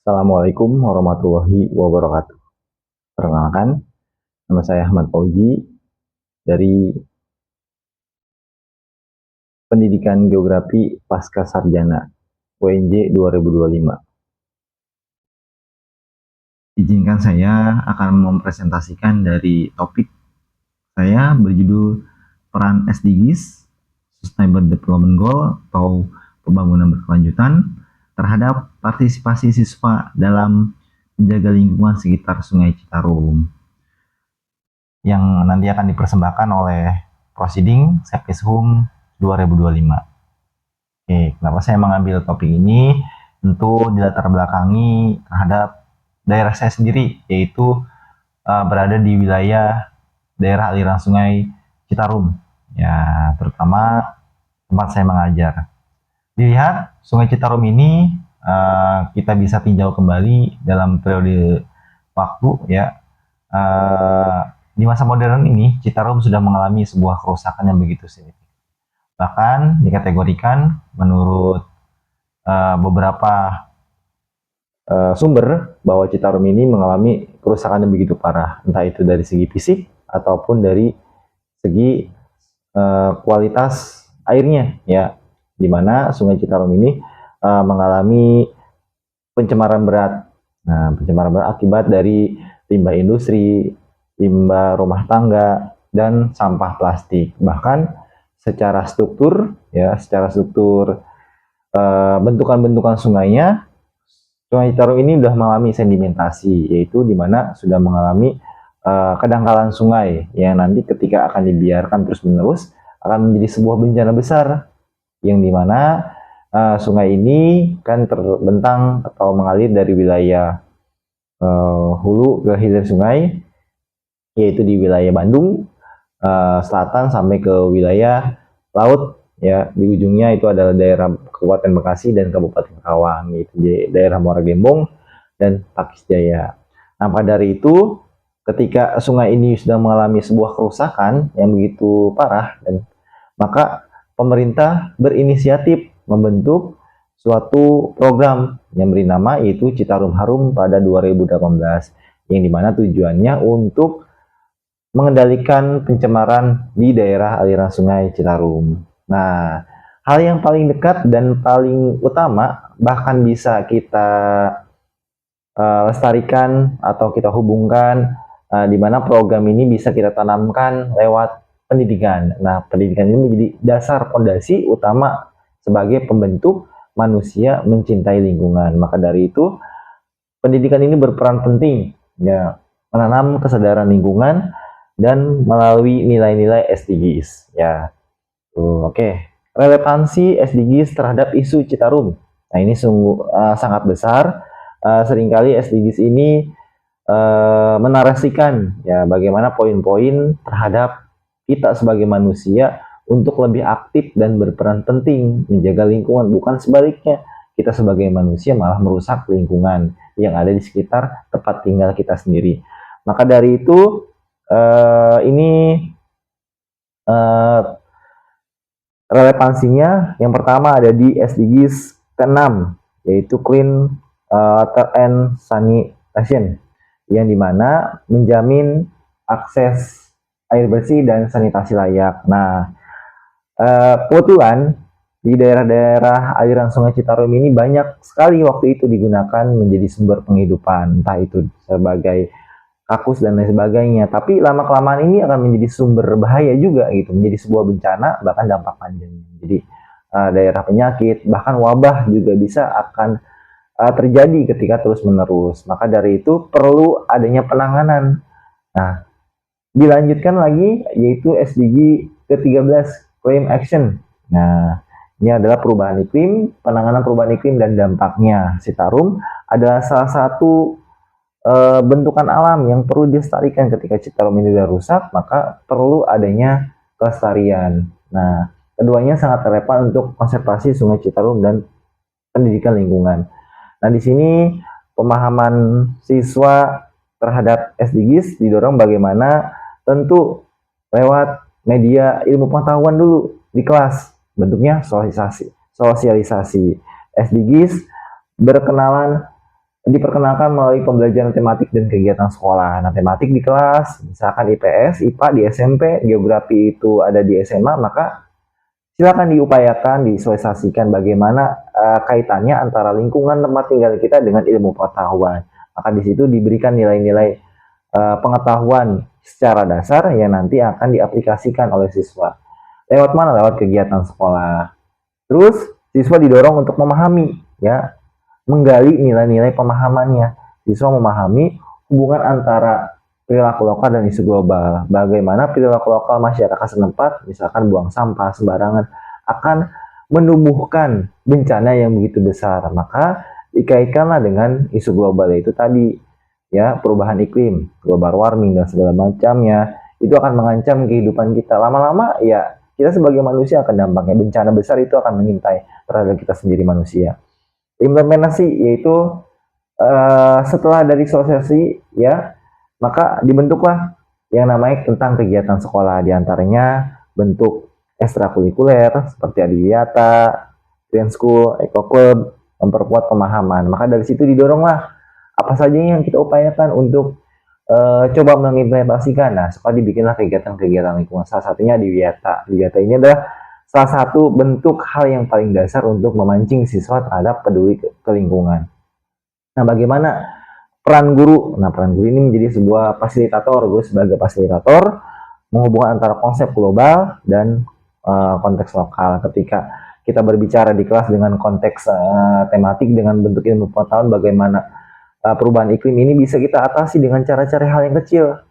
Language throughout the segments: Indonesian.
Assalamualaikum warahmatullahi wabarakatuh. Perkenalkan, nama saya Ahmad Fauzi dari Pendidikan Geografi Pasca Sarjana UNJ 2025. Izinkan saya akan mempresentasikan dari topik saya berjudul Peran SDGs, Sustainable Development Goal atau pembangunan berkelanjutan terhadap partisipasi siswa dalam menjaga lingkungan sekitar Sungai Citarum, yang nanti akan dipersembahkan oleh Proceeding Sepkishum 2025. Oke, kenapa saya mengambil topik ini? Tentu dilatar belakangi terhadap daerah saya sendiri, yaitu berada di wilayah daerah aliran Sungai Citarum, ya, terutama tempat saya mengajar. Dilihat Sungai Citarum ini kita bisa tinjau kembali dalam periode waktu, ya. Di masa modern ini, Citarum sudah mengalami sebuah kerusakan yang begitu signifikan. Bahkan dikategorikan menurut beberapa sumber bahwa Citarum ini mengalami kerusakan yang begitu parah, entah itu dari segi fisik ataupun dari segi kualitas airnya, ya, di mana Sungai Citarum ini mengalami pencemaran berat. Nah, pencemaran berat akibat dari limbah industri, limbah rumah tangga, dan sampah plastik. Bahkan secara struktur, ya, bentukan-bentukan sungainya, Sungai Citarum ini sudah mengalami sedimentasi, yaitu di mana sudah mengalami kedangkalan sungai yang nanti ketika akan dibiarkan terus-menerus akan menjadi sebuah bencana besar, yang dimana sungai ini kan terbentang atau mengalir dari wilayah hulu ke hilir sungai, yaitu di wilayah Bandung selatan sampai ke wilayah laut, ya. Di ujungnya itu adalah daerah Kabupaten Bekasi dan Kabupaten Karawang, yaitu di daerah Muara Gembong dan Pakis Jaya. Nah, pada dari itu ketika sungai ini sudah mengalami sebuah kerusakan yang begitu parah, dan maka pemerintah berinisiatif membentuk suatu program yang beri nama yaitu Citarum Harum pada 2018, yang dimana tujuannya untuk mengendalikan pencemaran di daerah aliran Sungai Citarum. Nah, hal yang paling dekat dan paling utama, bahkan bisa kita lestarikan atau kita hubungkan, di mana program ini bisa kita tanamkan lewat pendidikan. Nah, pendidikan ini menjadi dasar fondasi utama sebagai pembentuk manusia mencintai lingkungan. Maka dari itu, pendidikan ini berperan penting, ya, menanam kesadaran lingkungan dan melalui nilai-nilai SDGs, ya. Oke. Relevansi SDGs terhadap isu Citarum. Nah, ini sungguh sangat besar. Seringkali SDGs ini menarasikan, ya, bagaimana poin-poin terhadap kita sebagai manusia untuk lebih aktif dan berperan penting menjaga lingkungan, bukan sebaliknya kita sebagai manusia malah merusak lingkungan yang ada di sekitar tempat tinggal kita sendiri. Maka dari itu ini relevansinya yang pertama ada di SDGs ke-6, yaitu Clean Water and Sanitation, yang dimana menjamin akses air bersih dan sanitasi layak. Nah, kebetulan di daerah-daerah aliran Sungai Citarum ini banyak sekali waktu itu digunakan menjadi sumber penghidupan, entah itu sebagai kakus dan lain sebagainya. Tapi lama-kelamaan ini akan menjadi sumber bahaya juga, gitu, menjadi sebuah bencana, bahkan dampak panjang. Jadi daerah penyakit, bahkan wabah juga bisa akan terjadi ketika terus-menerus. Maka dari itu perlu adanya penanganan. Nah, dilanjutkan lagi yaitu SDG ke-13, Climate Action. Nah, ini adalah perubahan iklim, penanganan perubahan iklim dan dampaknya. Citarum adalah salah satu bentukan alam yang perlu dilestarikan. Ketika Citarum ini sudah rusak, maka perlu adanya kelestarian. Nah, keduanya sangat relevan untuk konservasi Sungai Citarum dan pendidikan lingkungan. Nah, di sini pemahaman siswa terhadap SDGs didorong bagaimana, tentu lewat media ilmu pengetahuan dulu di kelas, bentuknya sosialisasi. SDGs berkenalan diperkenalkan melalui pembelajaran tematik dan kegiatan sekolah. Nah, tematik di kelas, misalkan IPS, IPA di SMP, geografi itu ada di SMA, maka silakan diupayakan, disosialisasikan bagaimana kaitannya antara lingkungan tempat tinggal kita dengan ilmu pengetahuan. Maka di situ diberikan nilai-nilai pengetahuan secara dasar yang nanti akan diaplikasikan oleh siswa. Lewat mana? Lewat kegiatan sekolah. Terus siswa didorong untuk memahami, ya, menggali nilai-nilai pemahamannya. Siswa memahami hubungan antara perilaku lokal dan isu global. Bagaimana perilaku lokal masyarakat setempat, misalkan buang sampah sembarangan, akan menumbuhkan bencana yang begitu besar. Maka dikaitkanlah dengan isu global, yaitu tadi, ya, perubahan iklim, global warming dan segala macamnya. Itu akan mengancam kehidupan kita. Lama-lama ya kita sebagai manusia akan dampaknya. Bencana besar itu akan mengintai terhadap kita sendiri manusia. Implementasi yaitu setelah dari sosialisasi, ya, maka dibentuklah yang namanya tentang kegiatan sekolah, diantaranya bentuk ekstrakurikuler seperti adiwiyata, Green School, Eco Club, memperkuat pemahaman. Maka dari situ didoronglah apa saja yang kita upayakan untuk coba mengimplementasikan. Nah, setelah dibikinlah kegiatan-kegiatan lingkungan. Salah satunya adiwiyata. Adiwiyata ini adalah salah satu bentuk hal yang paling dasar untuk memancing siswa terhadap peduli ke lingkungan. Nah, bagaimana peran guru? Nah, peran guru ini menjadi sebuah fasilitator. Guru sebagai fasilitator menghubungkan antara konsep global dan konteks lokal. Ketika kita berbicara di kelas dengan konteks tematik dengan bentuk ilmu pengetahuan, bagaimana perubahan iklim ini bisa kita atasi dengan cara-cara hal yang kecil.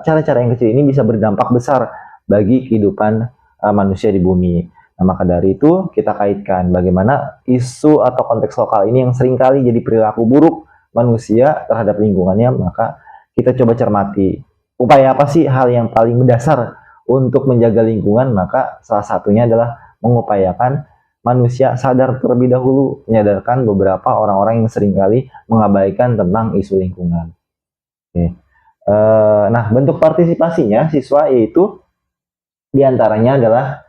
Cara-cara yang kecil ini bisa berdampak besar bagi kehidupan manusia di bumi. Nah, maka dari itu kita kaitkan bagaimana isu atau konteks lokal ini yang seringkali jadi perilaku buruk manusia terhadap lingkungannya. Maka kita coba cermati upaya apa sih hal yang paling mendasar untuk menjaga lingkungan. Maka salah satunya adalah mengupayakan manusia sadar terlebih dahulu, menyadarkan beberapa orang-orang yang seringkali mengabaikan tentang isu lingkungan. Oke. Nah, bentuk partisipasinya siswa yaitu diantaranya adalah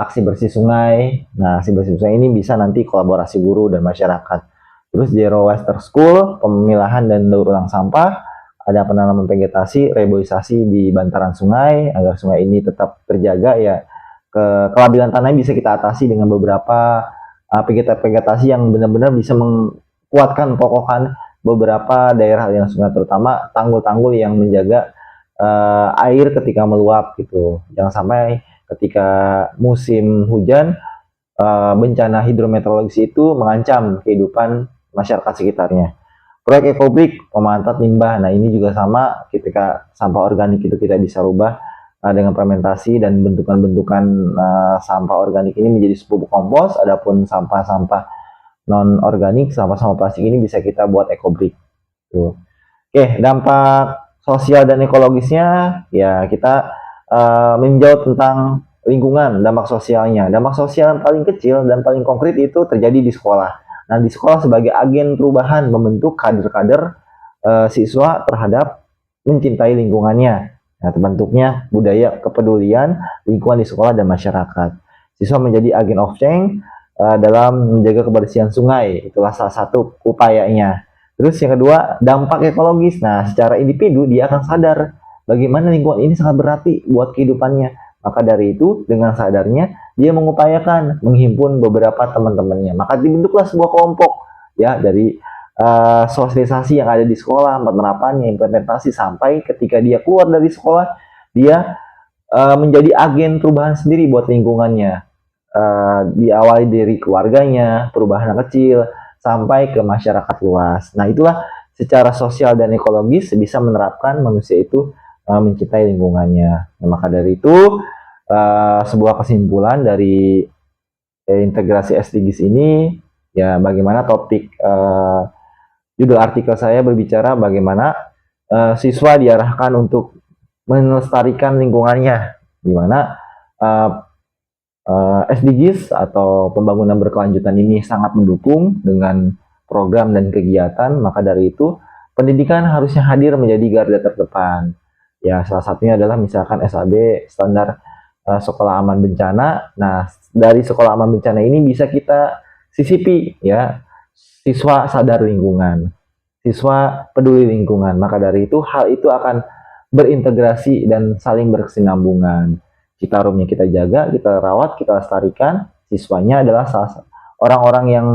aksi bersih sungai. Nah, aksi bersih sungai ini bisa nanti kolaborasi guru dan masyarakat. Terus Zero Waste School, pemilahan dan daur ulang sampah. Ada penanaman vegetasi, reboisasi di bantaran sungai agar sungai ini tetap terjaga, ya. Kelabilan tanahnya bisa kita atasi dengan beberapa vegetasi yang benar-benar bisa menguatkan kokohan beberapa daerah aliran sungai, terutama tanggul-tanggul yang menjaga air ketika meluap gitu. Jangan sampai ketika musim hujan bencana hidrometeorologis itu mengancam kehidupan masyarakat sekitarnya. Proyek ekobrik, pemanfaatan limbah. Nah, ini juga sama, ketika sampah organik itu kita bisa rubah dengan fermentasi dan bentukan-bentukan sampah organik ini menjadi pupuk kompos. Adapun sampah-sampah non organik, sampah-sampah plastik ini bisa kita buat ekobrik. Tuh. Oke, dampak sosial dan ekologisnya, ya, kita menjawab tentang lingkungan. Dampak sosialnya, dampak sosial yang paling kecil dan paling konkret itu terjadi di sekolah. Nah, di sekolah sebagai agen perubahan membentuk kader-kader siswa terhadap mencintai lingkungannya. Nah, terbentuknya budaya kepedulian lingkungan di sekolah dan masyarakat. Siswa menjadi agen of change dalam menjaga kebersihan sungai. Itulah salah satu upayanya. Terus yang kedua, dampak ekologis. Nah, secara individu dia akan sadar bagaimana lingkungan ini sangat berarti buat kehidupannya. Maka dari itu, dengan sadarnya dia mengupayakan menghimpun beberapa teman-temannya. Maka dibentuklah sebuah kelompok, ya, dari sosialisasi yang ada di sekolah, penerapannya, implementasi, sampai ketika dia keluar dari sekolah, dia menjadi agen perubahan sendiri buat lingkungannya. Diawali dari keluarganya, perubahan kecil, sampai ke masyarakat luas. Nah, itulah secara sosial dan ekologis bisa menerapkan manusia itu mencintai lingkungannya. Nah, maka dari itu, sebuah kesimpulan dari integrasi SDGs ini, ya, bagaimana topik judul artikel saya berbicara bagaimana siswa diarahkan untuk melestarikan lingkungannya, di mana SDGs atau pembangunan berkelanjutan ini sangat mendukung dengan program dan kegiatan. Maka dari itu, pendidikan harusnya hadir menjadi garda terdepan. Ya, salah satunya adalah misalkan SAB, standar sekolah aman bencana. Nah, dari sekolah aman bencana ini bisa kita sisipi, ya, siswa sadar lingkungan. siswa peduli lingkungan. Maka dari itu hal itu akan berintegrasi dan saling berkesinambungan. Citarum yang kita jaga, kita rawat, kita lestarikan. Siswanya adalah orang-orang yang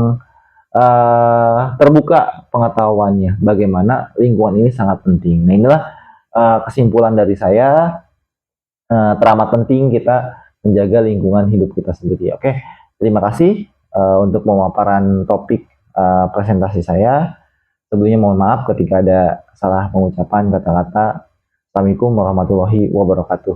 terbuka pengetahuannya bagaimana lingkungan ini sangat penting. Nah, inilah kesimpulan dari saya, teramat penting kita menjaga lingkungan hidup kita sendiri. Oke, terima kasih untuk pemaparan topik presentasi saya. Sebelumnya mohon maaf ketika ada salah pengucapan kata-kata. Assalamualaikum warahmatullahi wabarakatuh.